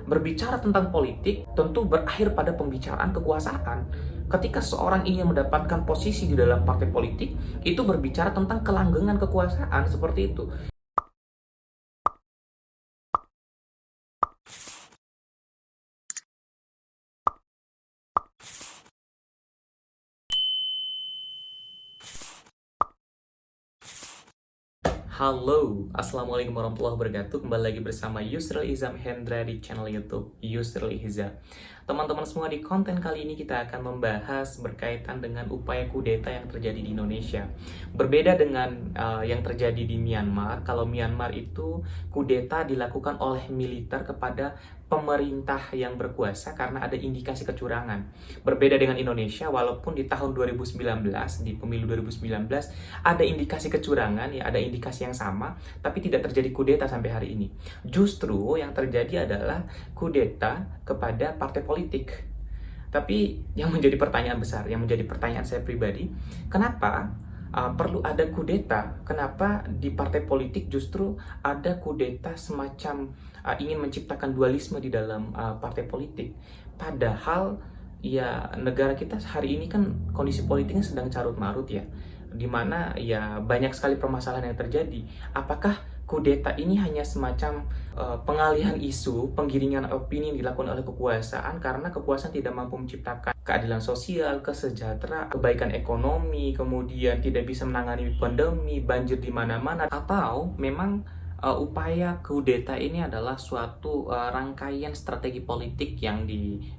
Berbicara tentang politik tentu berakhir pada pembicaraan kekuasaan. Ketika seorang ingin mendapatkan posisi di dalam partai politik, itu berbicara tentang kelanggengan kekuasaan seperti itu. Halo, Assalamualaikum warahmatullahi wabarakatuh. Kembali lagi bersama Yusril Izam Hendra di channel YouTube Yusril Iza. Teman-teman semua, di konten kali ini kita akan membahas berkaitan dengan upaya kudeta yang terjadi di Indonesia. Berbeda dengan yang terjadi di Myanmar. Kalau Myanmar itu kudeta dilakukan oleh militer kepada pemerintah yang berkuasa karena ada indikasi kecurangan. Berbeda dengan Indonesia, walaupun di tahun 2019, di pemilu 2019 ada indikasi kecurangan, ya ada indikasi yang sama, tapi tidak terjadi kudeta sampai hari ini. Justru yang terjadi adalah kudeta kepada partai politik. Tapi yang menjadi pertanyaan besar, yang menjadi pertanyaan saya pribadi, kenapa perlu ada kudeta? Kenapa di partai politik justru ada kudeta semacam ingin menciptakan dualisme di dalam partai politik? Padahal ya negara kita hari ini kan kondisi politiknya sedang carut marut ya, di mana ya banyak sekali permasalahan yang terjadi. Apakah kudeta ini hanya semacam pengalihan isu, penggiringan opini yang dilakukan oleh kekuasaan karena kekuasaan tidak mampu menciptakan keadilan sosial, kesejahteraan, kebaikan ekonomi, kemudian tidak bisa menangani pandemi, banjir di mana-mana, atau memang upaya kudeta ini adalah suatu rangkaian strategi politik yang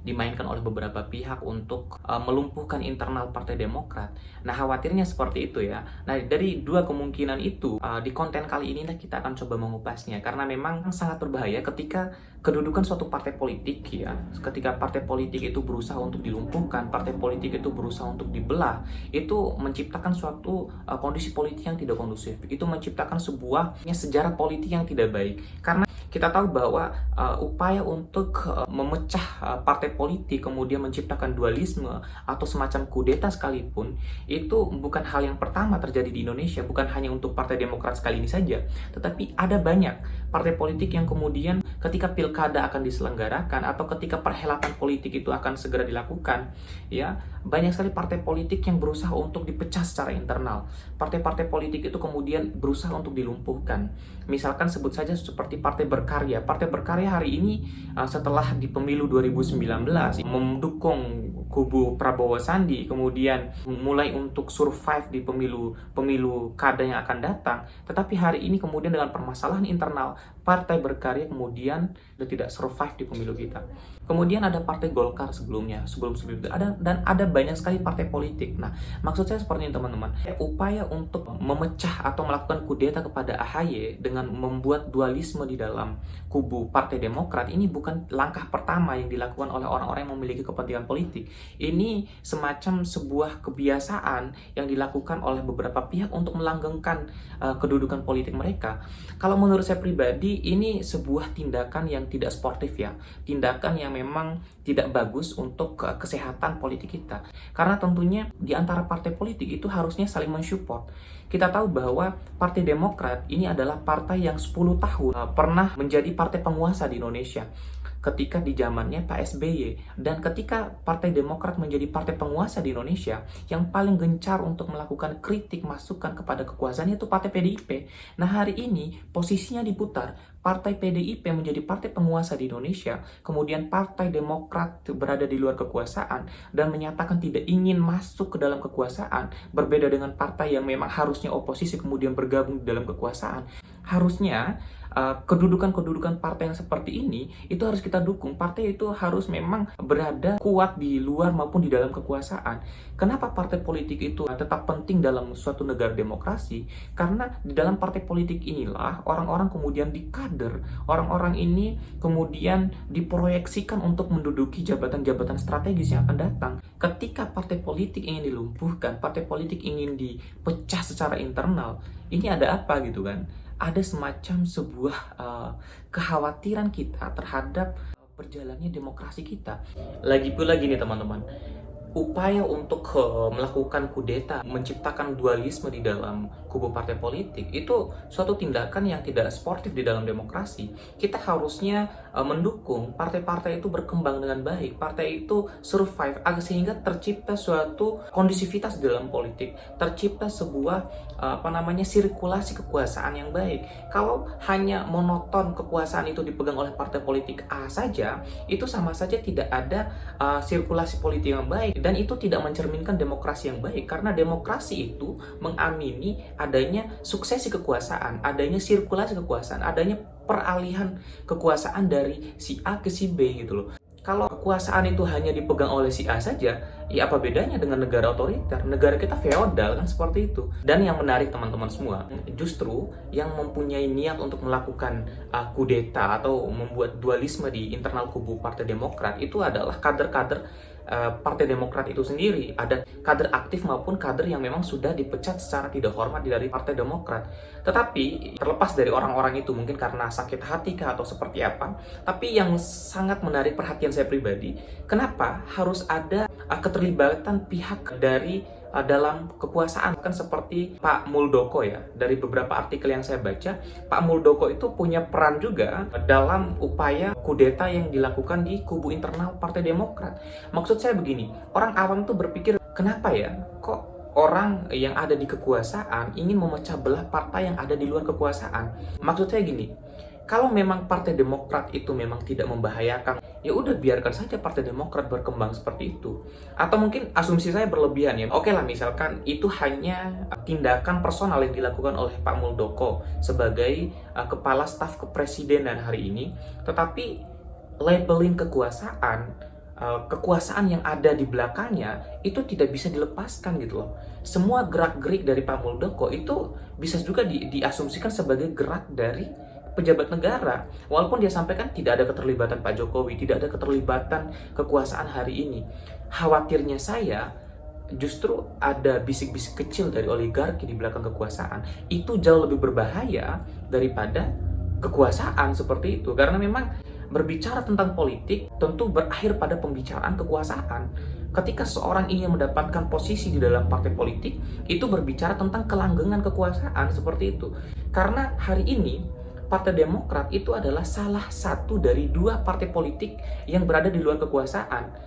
dimainkan oleh beberapa pihak untuk melumpuhkan internal Partai Demokrat. Nah, khawatirnya seperti itu ya. Nah, dari dua kemungkinan itu, di konten kali ini kita akan coba mengupasnya, karena memang sangat berbahaya ketika kedudukan suatu partai politik ya, ketika partai politik itu berusaha untuk dilumpuhkan, partai politik itu berusaha untuk dibelah, itu menciptakan suatu kondisi politik yang tidak kondusif. Itu menciptakan sebuah sejarah politik yang tidak baik, karena kita tahu bahwa upaya untuk memecah partai politik kemudian menciptakan dualisme atau semacam kudeta sekalipun itu bukan hal yang pertama terjadi di Indonesia, bukan hanya untuk Partai Demokrat sekali ini saja, tetapi ada banyak partai politik yang kemudian ketika pilkada akan diselenggarakan atau ketika perhelatan politik itu akan segera dilakukan, ya banyak sekali partai politik yang berusaha untuk dipecah secara internal. Partai-partai politik itu kemudian berusaha untuk dilumpuhkan. Misalkan sebut saja seperti Partai Berkarya. Partai Berkarya hari ini setelah di pemilu 2019 mendukung kubu Prabowo Sandi, kemudian mulai untuk survive di pemilu kada yang akan datang. Tetapi hari ini kemudian dengan permasalahan internal, Partai Berkarya kemudian tidak survive di pemilu kita. Kemudian ada Partai Golkar sebelum itu ada banyak sekali partai politik. Nah, maksud saya seperti ini teman-teman. Upaya untuk memecah atau melakukan kudeta kepada AHY dengan membuat dualisme di dalam kubu Partai Demokrat ini bukan langkah pertama yang dilakukan oleh orang-orang yang memiliki kepentingan politik. Ini semacam sebuah kebiasaan yang dilakukan oleh beberapa pihak untuk melanggengkan kedudukan politik mereka. Kalau menurut saya pribadi, ini sebuah tindakan yang tidak sportif ya. Tindakan yang memang tidak bagus untuk kesehatan politik kita. Karena tentunya di antara partai politik itu harusnya saling mensupport. Kita tahu bahwa Partai Demokrat ini adalah partai yang 10 tahun pernah menjadi partai penguasa di Indonesia ketika di zamannya Pak SBY. Dan ketika Partai Demokrat menjadi partai penguasa di Indonesia, yang paling gencar untuk melakukan kritik masukan kepada kekuasaan itu Partai PDIP. Nah, hari ini posisinya diputar. Partai PDIP menjadi partai penguasa di Indonesia, kemudian Partai Demokrat berada di luar kekuasaan dan menyatakan tidak ingin masuk ke dalam kekuasaan, berbeda dengan partai yang memang harusnya oposisi kemudian bergabung di dalam kekuasaan. Harusnya kedudukan-kedudukan partai yang seperti ini itu harus kita dukung. Partai itu harus memang berada kuat di luar maupun di dalam kekuasaan. Kenapa partai politik itu tetap penting dalam suatu negara demokrasi? Karena di dalam partai politik inilah orang-orang kemudian dikader, orang-orang ini kemudian diproyeksikan untuk menduduki jabatan-jabatan strategis yang akan datang. Ketika partai politik ingin dilumpuhkan, partai politik ingin dipecah secara internal, ini ada apa gitu kan? Ada semacam sebuah kekhawatiran kita terhadap berjalannya demokrasi kita. Lagi pula gini teman-teman, upaya untuk melakukan kudeta, menciptakan dualisme di dalam kubu partai politik, itu suatu tindakan yang tidak sportif di dalam demokrasi. Kita harusnya mendukung partai-partai itu berkembang dengan baik, partai itu survive sehingga tercipta suatu kondisivitas di dalam politik, tercipta sebuah sirkulasi kekuasaan yang baik. Kalau hanya monoton kekuasaan itu dipegang oleh partai politik A saja, itu sama saja tidak ada sirkulasi politik yang baik, dan itu tidak mencerminkan demokrasi yang baik, karena demokrasi itu mengamini adanya suksesi kekuasaan, adanya sirkulasi kekuasaan, adanya peralihan kekuasaan dari si A ke si B gitu loh. Kalau kekuasaan itu hanya dipegang oleh si A saja, ya apa bedanya dengan negara otoriter? Negara kita feodal kan seperti itu. Dan yang menarik teman-teman semua, justru yang mempunyai niat untuk melakukan kudeta atau membuat dualisme di internal kubu Partai Demokrat itu adalah kader-kader Partai Demokrat itu sendiri. Ada kader aktif maupun kader yang memang sudah dipecat secara tidak hormat dari Partai Demokrat. Tetapi terlepas dari orang-orang itu mungkin karena sakit hati kah atau seperti apa, tapi yang sangat menarik perhatian saya pribadi, kenapa harus ada keterlibatan pihak dari dalam kekuasaan, kan seperti Pak Muldoko ya. Dari beberapa artikel yang saya baca, Pak Muldoko itu punya peran juga dalam upaya kudeta yang dilakukan di kubu internal Partai Demokrat. Maksud saya begini, orang awam tuh berpikir, kenapa ya kok orang yang ada di kekuasaan ingin memecah belah partai yang ada di luar kekuasaan? Maksud saya gini, kalau memang Partai Demokrat itu memang tidak membahayakan, ya udah biarkan saja Partai Demokrat berkembang seperti itu. Atau mungkin asumsi saya berlebihan ya. Oke lah, misalkan itu hanya tindakan personal yang dilakukan oleh Pak Muldoko sebagai kepala staf kepresidenan hari ini, tetapi labeling kekuasaan, kekuasaan yang ada di belakangnya itu tidak bisa dilepaskan gitu loh. Semua gerak-gerik dari Pak Muldoko itu bisa juga diasumsikan sebagai gerak dari pejabat negara, walaupun dia sampaikan tidak ada keterlibatan Pak Jokowi, tidak ada keterlibatan kekuasaan hari ini. Khawatirnya saya, justru ada bisik-bisik kecil dari oligarki di belakang kekuasaan. Itu jauh lebih berbahaya daripada kekuasaan seperti itu, karena memang berbicara tentang politik tentu berakhir pada pembicaraan kekuasaan. Ketika seorang ingin mendapatkan posisi di dalam partai politik, itu berbicara tentang kelanggengan kekuasaan seperti itu. Karena hari ini Partai Demokrat itu adalah salah satu dari dua partai politik yang berada di luar kekuasaan.